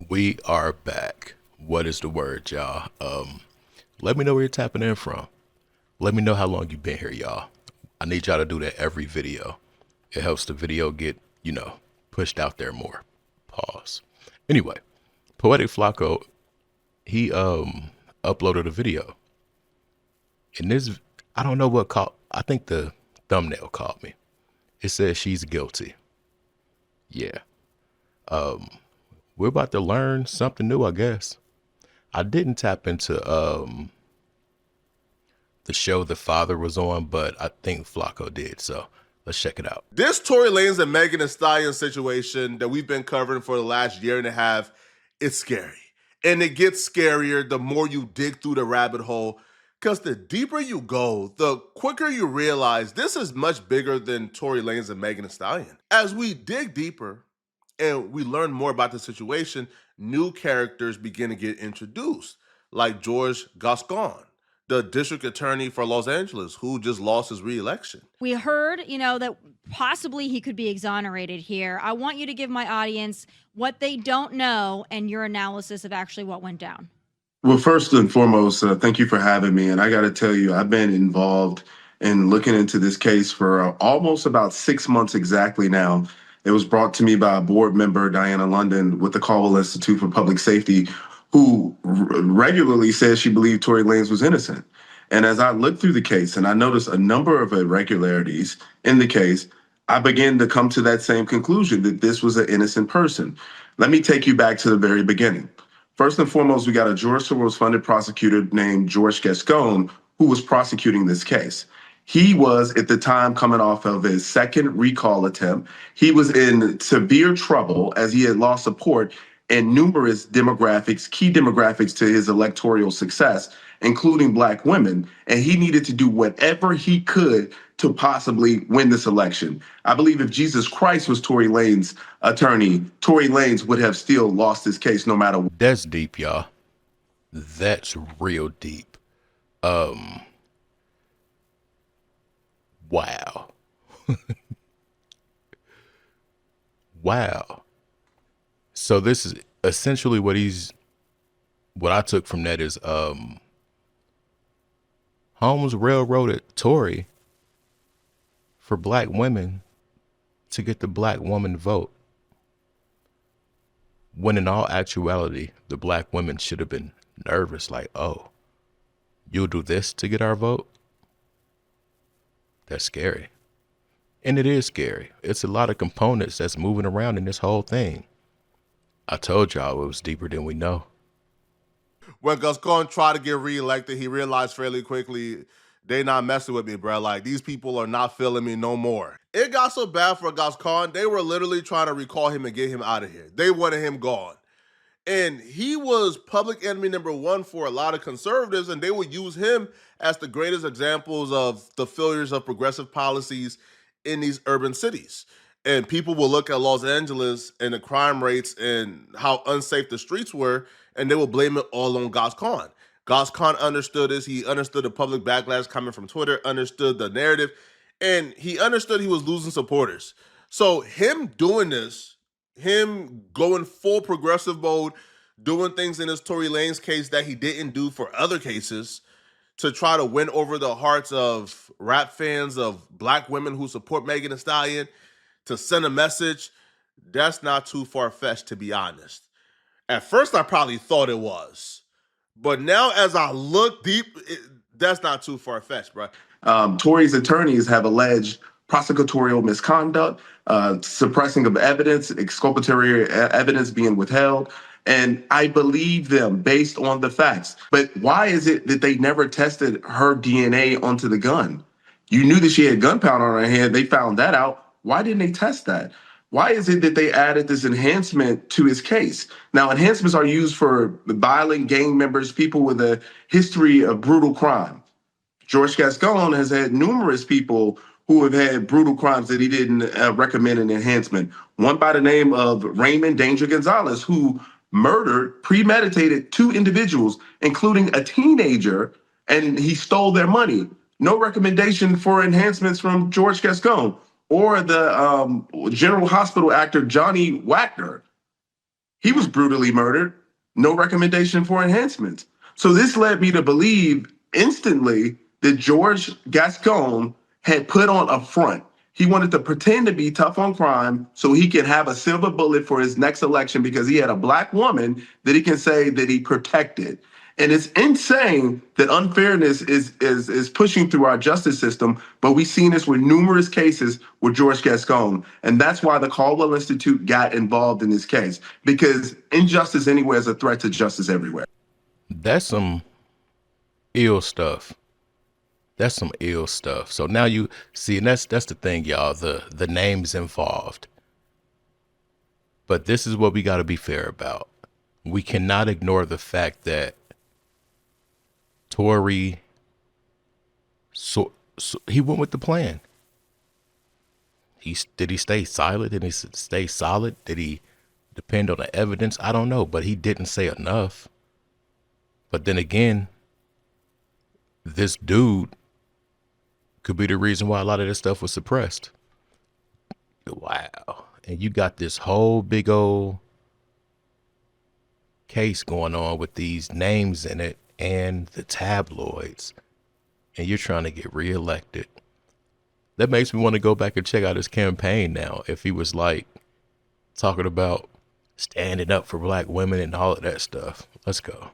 We are back. What is the word, y'all? Let me know where you're tapping in from. Let me know how long you've been here, y'all. I need y'all to do that every video. It helps the video get, pushed out there more. Pause. Anyway, Poetic Flacco, he uploaded a video. And this, I don't know what called, I think the thumbnail called me. It says she's guilty. Yeah. We're about to learn something new, I guess. I didn't tap into the show the father was on, but I think Flacco did. So let's check it out. This Tory Lanez and Megan Thee Stallion situation that we've been covering for the last year and a half, it's scary. And it gets scarier the more you dig through the rabbit hole, because the deeper you go, the quicker you realize this is much bigger than Tory Lanez and Megan Thee Stallion. As we dig deeper and we learn more about the situation, new characters begin to get introduced, like George Gascon, the district attorney for Los Angeles, who just lost his re-election. We heard, that possibly he could be exonerated here. I want you to give my audience what they don't know and your analysis of actually what went down. Well, first and foremost, thank you for having me. And I got to tell you, I've been involved in looking into this case for almost about 6 months exactly now. It was brought to me by a board member, Diana London, with the Caldwell Institute for Public Safety, who regularly says she believed Tory Lanez was innocent. And as I looked through the case and I noticed a number of irregularities in the case, I began to come to that same conclusion that this was an innocent person. Let me take you back to the very beginning. First and foremost, we got a George Soros-funded prosecutor named George Gascon who was prosecuting this case. He was, at the time, coming off of his second recall attempt. He was in severe trouble as he had lost support in numerous demographics, key demographics to his electoral success, including Black women. And he needed to do whatever he could to possibly win this election. I believe if Jesus Christ was Tory Lanez's attorney, Tory Lanez would have still lost his case no matter what. That's deep, y'all. That's real deep. Wow. Wow. So this is essentially what I took from that is Holmes railroaded Tory for Black women to get the Black woman vote, when in all actuality, the Black women should have been nervous, like, oh, you'll do this to get our vote? That's scary. And it is scary. It's a lot of components that's moving around in this whole thing. I told y'all it was deeper than we know. When Gascon tried to get reelected, he realized fairly quickly, they not messing with me, bro. Like, these people are not feeling me no more. It got so bad for Gascon, they were literally trying to recall him and get him out of here. They wanted him gone. And he was public enemy number one for a lot of conservatives, and they would use him as the greatest examples of the failures of progressive policies in these urban cities. And people will look at Los Angeles and the crime rates and how unsafe the streets were, and they will blame it all on Gascon. Gascon understood this. He understood the public backlash coming from Twitter, understood the narrative, and he understood he was losing supporters. So him doing this, him going full progressive mode, doing things in his Tory Lanez case that he didn't do for other cases to try to win over the hearts of rap fans, of Black women who support Megan Thee Stallion, to send a message, that's not too far-fetched, to be honest. At first, I probably thought it was. But now, as I look deep, that's not too far-fetched, bro. Tory's attorneys have alleged prosecutorial misconduct, suppressing of evidence, exculpatory evidence being withheld. And I believe them based on the facts. But why is it that they never tested her DNA onto the gun? You knew that she had gunpowder on her hand. They found that out. Why didn't they test that? Why is it that they added this enhancement to his case? Now, enhancements are used for violent gang members, people with a history of brutal crime. George Gascon has had numerous people who have had brutal crimes that he didn't recommend an enhancement. One by the name of Raymond Danger Gonzalez, who murdered, premeditated 2 individuals, including a teenager, and he stole their money. No recommendation for enhancements from George Gascon. Or the General Hospital actor Johnny Wagner. He was brutally murdered. No recommendation for enhancements. So this led me to believe instantly that George Gascon had put on a front. He wanted to pretend to be tough on crime so he could have a silver bullet for his next election because he had a black woman that he can say that he protected. And it's insane that unfairness is pushing through our justice system, but we've seen this with numerous cases with George Gascon. And that's why the Caldwell Institute got involved in this case, because injustice anywhere is a threat to justice everywhere. That's some ill stuff. That's some ill stuff. So now you see, and that's the thing, y'all, the names involved. But this is what we got to be fair about. We cannot ignore the fact that Tory, so he went with the plan. Did he stay silent? Did he stay solid? Did he depend on the evidence? I don't know, but he didn't say enough. But then again, this dude could be the reason why a lot of this stuff was suppressed. Wow. And you got this whole big old case going on with these names in it and the tabloids, and you're trying to get reelected. That makes me want to go back and check out his campaign now. If he was like talking about standing up for black women and all of that stuff. Let's go.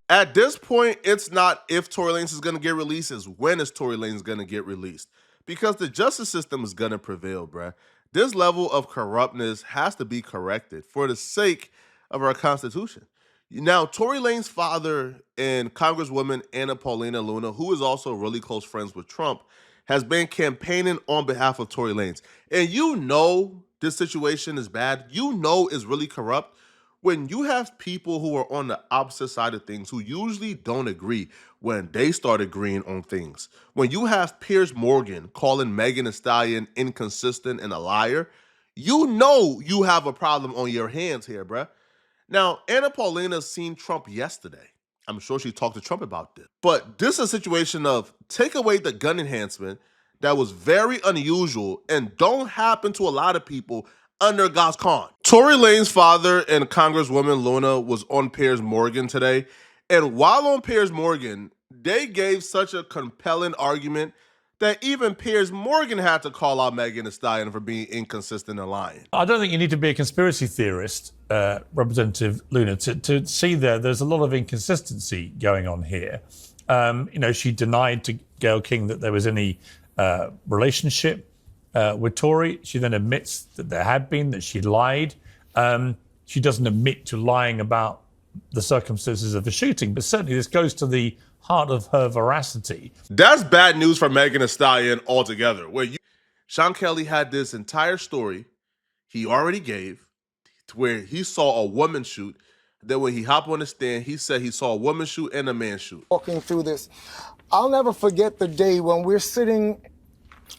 At this point, it's not if Tory Lanez is going to get released, it's when is Tory Lanez going to get released. Because the justice system is going to prevail, bruh. This level of corruptness has to be corrected for the sake of our Constitution. Now, Tory Lanez's father and Congresswoman Anna Paulina Luna, who is also really close friends with Trump, has been campaigning on behalf of Tory Lanez. And you know this situation is bad. You know it's really corrupt. When you have people who are on the opposite side of things who usually don't agree when they start agreeing on things. When you have Piers Morgan calling Megan Thee Stallion inconsistent and a liar, you know you have a problem on your hands here, bruh. Now, Anna Paulina seen Trump yesterday. I'm sure she talked to Trump about this. But this is a situation of take away the gun enhancement that was very unusual and don't happen to a lot of people under Gascon. Tory Lanez's father and Congresswoman Luna was on Piers Morgan today. And while on Piers Morgan, they gave such a compelling argument that even Piers Morgan had to call out Megan Thee Stallion for being inconsistent and lying. I don't think you need to be a conspiracy theorist, Representative Luna, to see there's a lot of inconsistency going on here. She denied to Gayle King that there was any relationship with Tory. She then admits that there had been, that she lied. She doesn't admit to lying about the circumstances of the shooting, but certainly this goes to the heart of her veracity. That's bad news for Megan Thee Stallion altogether. Sean Kelly had this entire story he already gave where he saw a woman shoot. Then when he hopped on the stand, he said he saw a woman shoot and a man shoot. Walking through this, I'll never forget the day when we're sitting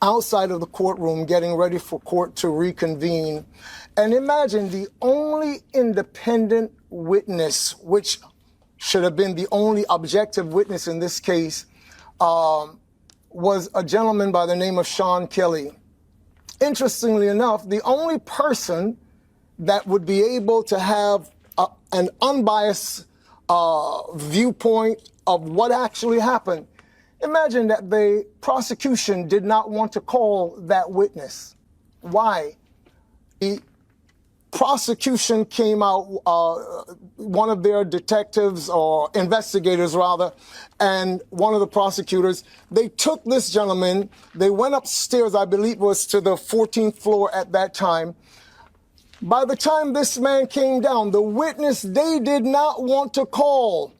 outside of the courtroom getting ready for court to reconvene. And imagine the only independent witness, which should have been the only objective witness in this case, was a gentleman by the name of Sean Kelly. Interestingly enough, the only person that would be able to have an unbiased viewpoint of what actually happened. Imagine that the prosecution did not want to call that witness. Why? The prosecution came out, one of their detectives or investigators rather, and one of the prosecutors, they took this gentleman, they went upstairs, I believe it was to the 14th floor at that time. By the time this man came down, the witness they did not want to call,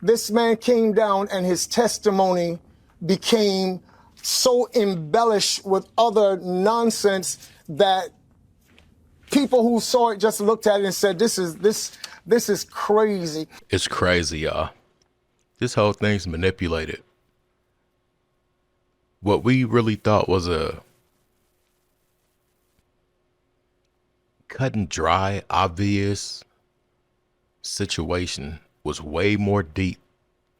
this man came down and his testimony became so embellished with other nonsense that people who saw it just looked at it and said, this is crazy. It's crazy, y'all. This whole thing's manipulated. What we really thought was a cut and dry, obvious situation was way more deep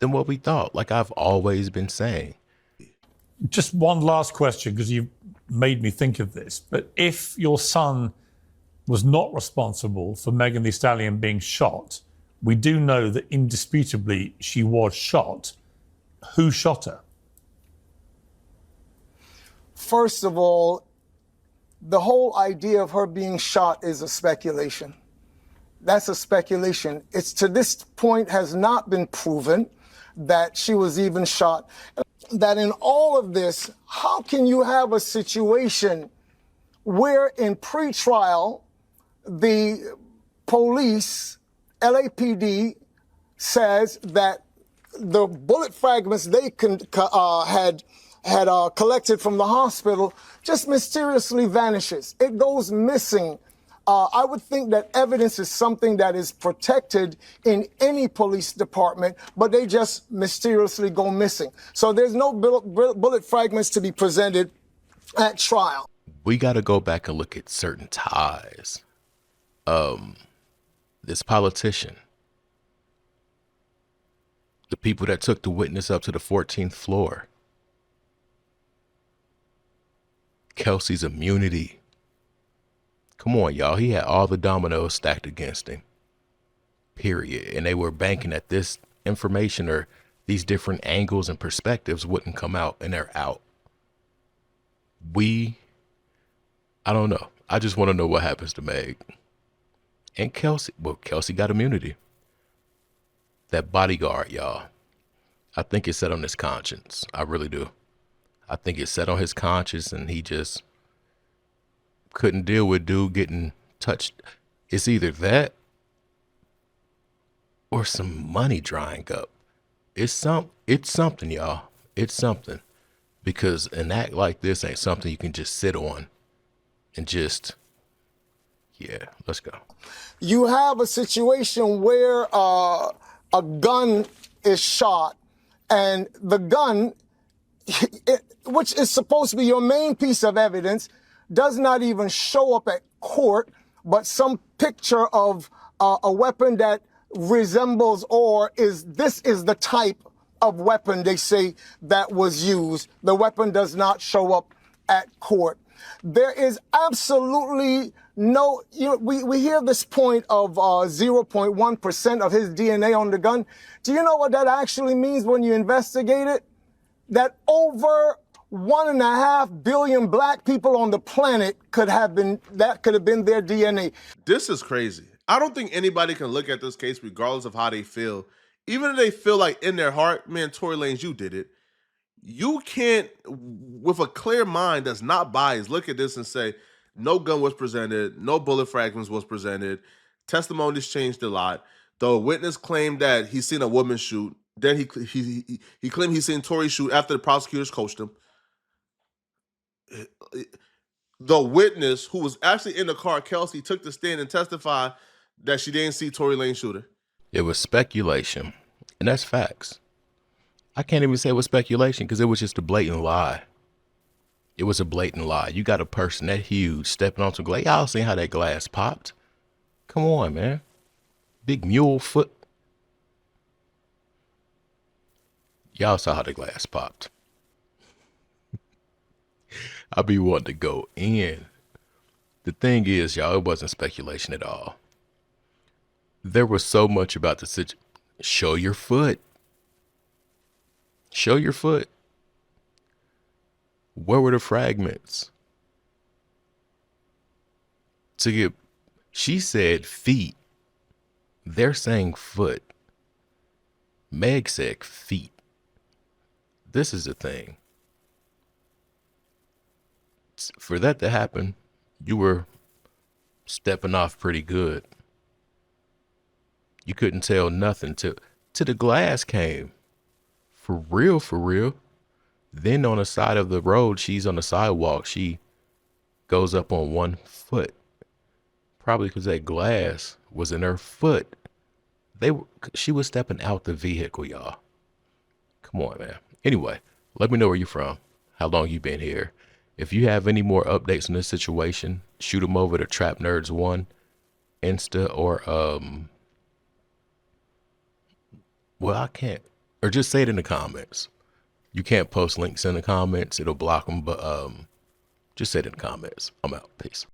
than what we thought, like I've always been saying. Just one last question, because you've made me think of this. But if your son was not responsible for Megan Thee Stallion being shot. We do know that indisputably she was shot. Who shot her? First of all, the whole idea of her being shot is a speculation. That's a speculation. It's to this point has not been proven that she was even shot. That in all of this, how can you have a situation where in pretrial, the police, LAPD, says that the bullet fragments they had collected from the hospital just mysteriously vanishes. It goes missing. I would think that evidence is something that is protected in any police department, but they just mysteriously go missing. So there's no bullet fragments to be presented at trial. We got to go back and look at certain ties. This politician, the people that took the witness up to the 14th floor, Kelsey's immunity. Come on, y'all. He had all the dominoes stacked against him. Period. And they were banking that this information or these different angles and perspectives wouldn't come out, and they're out. I don't know. I just want to know what happens to Meg. And Kelsey. Well, Kelsey got immunity. That bodyguard, y'all. I think it's set on his conscience. I really do. I think it's set on his conscience, and he just couldn't deal with dude getting touched. It's either that or some money drying up. It's something, y'all. It's something. Because an act like this ain't something you can just sit on and just, yeah, let's go. You have a situation where a gun is shot, and the gun, which is supposed to be your main piece of evidence, does not even show up at court, but some picture of a weapon that resembles this is the type of weapon they say that was used. The weapon does not show up at court. There is absolutely no, we hear this point of 0.1% of his DNA on the gun. Do you know what that actually means when you investigate it? That over 1.5 billion black people on the planet could have been their DNA. This is crazy. I don't think anybody can look at this case regardless of how they feel. Even if they feel like in their heart, man, Tory Lanez, you did it. You can't, with a clear mind that's not biased, look at this and say, no gun was presented, no bullet fragments was presented, testimonies changed a lot. The witness claimed that he seen a woman shoot. Then he claimed he seen Tory shoot after the prosecutors coached him. The witness, who was actually in the car, Kelsey, took the stand and testified that she didn't see Tory Lanez shoot her. It was speculation, and that's facts. I can't even say it was speculation because it was just a blatant lie. It was a blatant lie. You got a person that huge stepping onto glass. Y'all seen how that glass popped? Come on, man. Big mule foot. Y'all saw how the glass popped. I be wanting to go in. The thing is, y'all, it wasn't speculation at all. There was so much about the situation. Show your foot. Show your foot. Where were the fragments? She said feet. They're saying foot. Meg said feet. This is the thing. For that to happen, you were stepping off pretty good. You couldn't tell nothing till the glass came. For real, for real. Then on the side of the road, she's on the sidewalk. She goes up on one foot. Probably because that glass was in her foot. She was stepping out the vehicle, y'all. Come on, man. Anyway, let me know where you're from. How long you been here. If you have any more updates on this situation, shoot them over to Trap Nerds 1, Insta, or well, I can't. Or just say it in the comments. You can't post links in the comments. It'll block them, but just say it in the comments. I'm out. Peace.